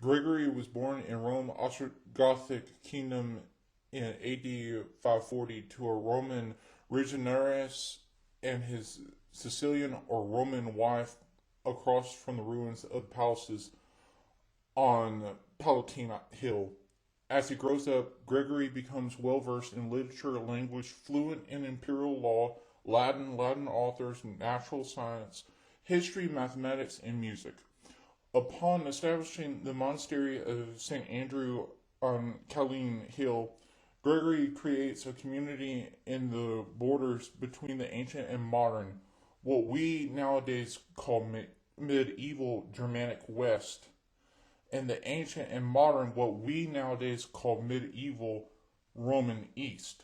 Gregory was born in Rome, Ostrogothic kingdom in AD 540 to a Roman legionaries and his Sicilian or Roman wife across from the ruins of palaces on Palatine Hill. As he grows up, Gregory becomes well versed in literature, language, fluent in imperial law, Latin authors, natural science, history, mathematics, and music. Upon establishing the monastery of St. Andrew on Palatine Hill, Gregory creates a community in the borders between the ancient and modern, what we nowadays call medieval Germanic West, and the ancient and modern, what we nowadays call medieval Roman East.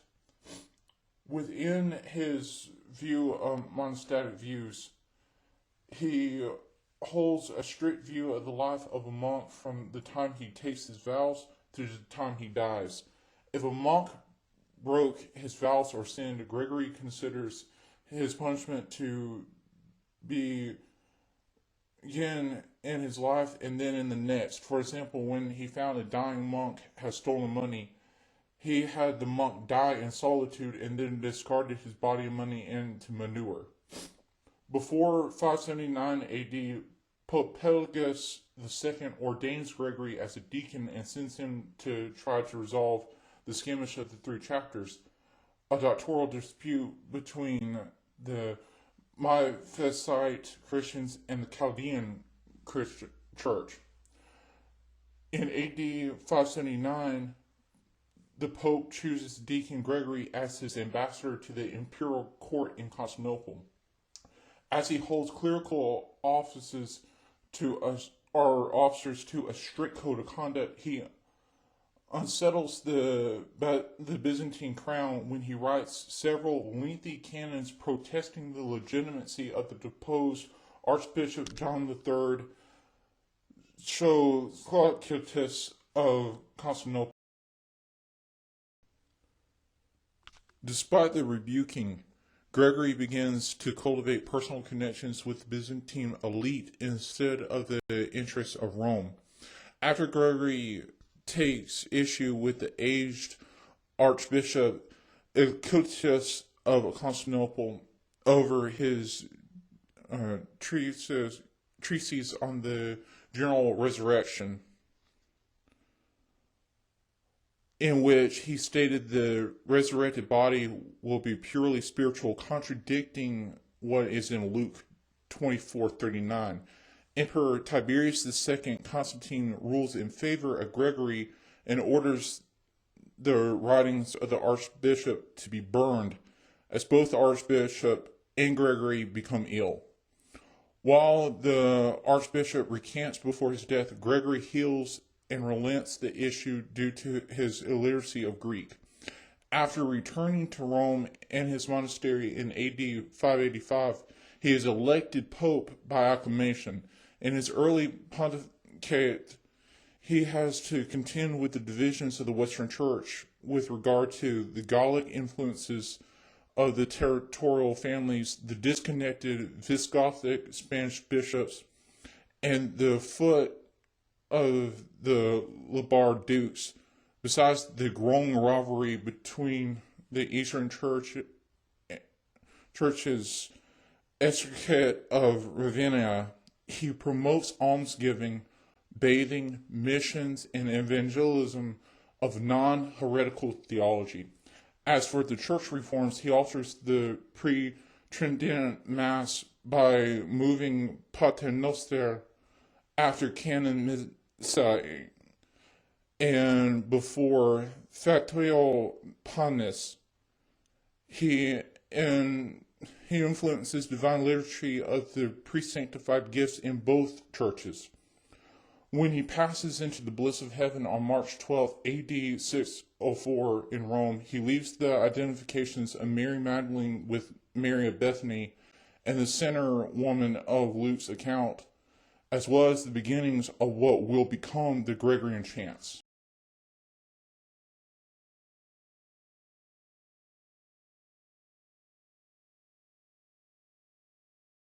Within his view of monastic views, he holds a strict view of the life of a monk from the time he takes his vows to the time he dies. If a monk broke his vows or sinned, Gregory considers his punishment to be again in his life and then in the next. For example, when he found a dying monk had stolen money, he had the monk die in solitude and then discarded his body and money into manure. Before 579 AD, Pope Pelagius II ordains Gregory as a deacon and sends him to try to resolve the skirmish of the three chapters, a doctoral dispute between the Miaphysite Christians and the Chaldean Christian Church. In AD 579, the Pope chooses Deacon Gregory as his ambassador to the imperial court in Constantinople. As he holds clerical officers to a strict code of conduct, he unsettles the Byzantine crown when he writes several lengthy canons protesting the legitimacy of the deposed Archbishop John III Shoslacius of Constantinople. Despite the rebuking, Gregory begins to cultivate personal connections with the Byzantine elite instead of the interests of Rome. After Gregory takes issue with the aged Archbishop Eutychius of Constantinople over his treatise on the general resurrection, in which he stated the resurrected body will be purely spiritual, contradicting what is in Luke 24:39. Emperor Tiberius II Constantine rules in favor of Gregory and orders the writings of the archbishop to be burned, as both the archbishop and Gregory become ill. While the archbishop recants before his death, Gregory heals and relents the issue due to his illiteracy of Greek. After returning to Rome and his monastery in AD 585, he is elected pope by acclamation. In his early pontificate, he has to contend with the divisions of the Western Church with regard to the Gallic influences of the territorial families, the disconnected Visigothic Spanish bishops, and the foot of the Lombard dukes, besides the growing rivalry between the Eastern churches Episcopate of Ravenna. He promotes almsgiving, bathing, missions, and evangelism of non-heretical theology. As for the church reforms, he alters the pre-Tridentine Mass by moving Paternoster after Canon Missa and before Factio Panis. He influences divine liturgy of the pre-sanctified gifts in both churches. When he passes into the bliss of heaven on March 12, AD 604 in Rome, he leaves the identifications of Mary Magdalene with Mary of Bethany and the center woman of Luke's account, as well as the beginnings of what will become the Gregorian chants.